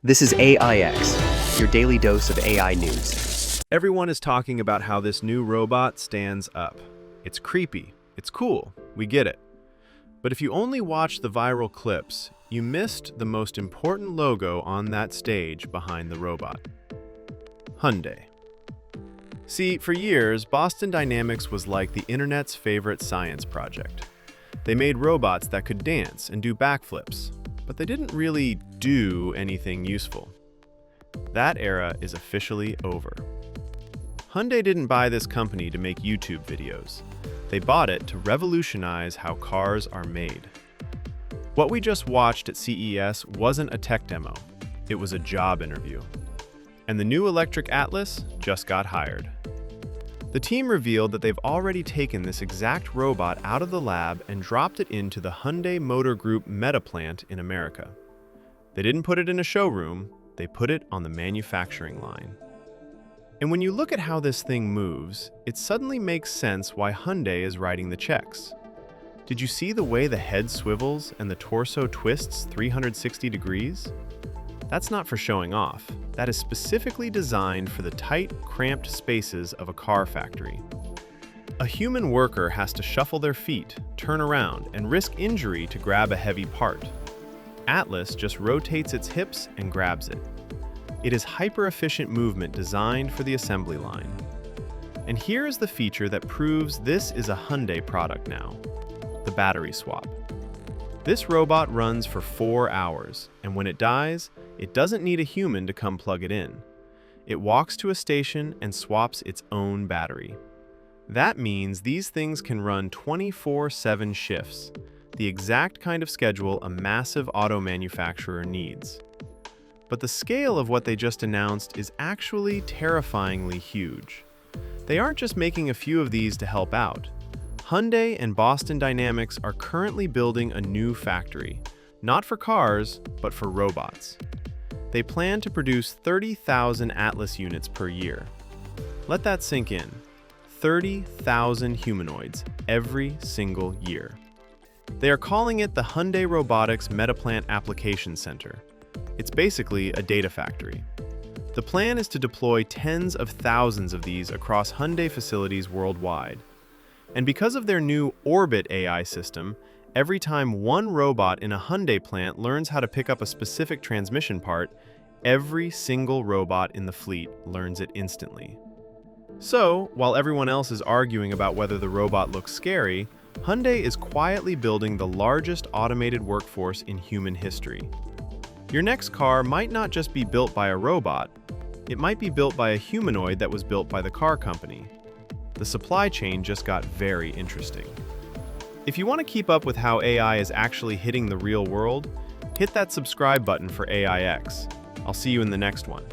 This is AIX, your daily dose of AI news. Everyone is talking about how this new robot stands up. It's creepy. It's cool. We get it. But if you only watch the viral clips, you missed the most important logo on that stage behind the robot. Hyundai. See, for years, Boston Dynamics was like the internet's favorite science project. They made robots that could dance and do backflips, but they didn't really do anything useful. That era is officially over. Hyundai didn't buy this company to make YouTube videos. They bought it to revolutionize how cars are made. What we just watched at CES wasn't a tech demo, it was a job interview. And the new electric Atlas just got hired. The team revealed that they've already taken this exact robot out of the lab and dropped it into the Hyundai Motor Group Metaplant in America. They didn't put it in a showroom, they put it on the manufacturing line. And when you look at how this thing moves, it suddenly makes sense why Hyundai is writing the checks. Did you see the way the head swivels and the torso twists 360 degrees? That's not for showing off. That is specifically designed for the tight, cramped spaces of a car factory. A human worker has to shuffle their feet, turn around, and risk injury to grab a heavy part. Atlas just rotates its hips and grabs it. It is hyper-efficient movement designed for the assembly line. And here is the feature that proves this is a Hyundai product now: the battery swap. This robot runs for 4 hours, and when it dies, it doesn't need a human to come plug it in. It walks to a station and swaps its own battery. That means these things can run 24/7 shifts, the exact kind of schedule a massive auto manufacturer needs. But the scale of what they just announced is actually terrifyingly huge. They aren't just making a few of these to help out. Hyundai and Boston Dynamics are currently building a new factory, not for cars, but for robots. They plan to produce 30,000 Atlas units per year. Let that sink in. 30,000 humanoids every single year. They are calling it the Hyundai Robotics Metaplant Application Center. It's basically a data factory. The plan is to deploy tens of thousands of these across Hyundai facilities worldwide. And because of their new Orbit AI system, every time one robot in a Hyundai plant learns how to pick up a specific transmission part, every single robot in the fleet learns it instantly. So, while everyone else is arguing about whether the robot looks scary, Hyundai is quietly building the largest automated workforce in human history. Your next car might not just be built by a robot, it might be built by a humanoid that was built by the car company. The supply chain just got very interesting. If you want to keep up with how AI is actually hitting the real world, hit that subscribe button for AIX. I'll see you in the next one.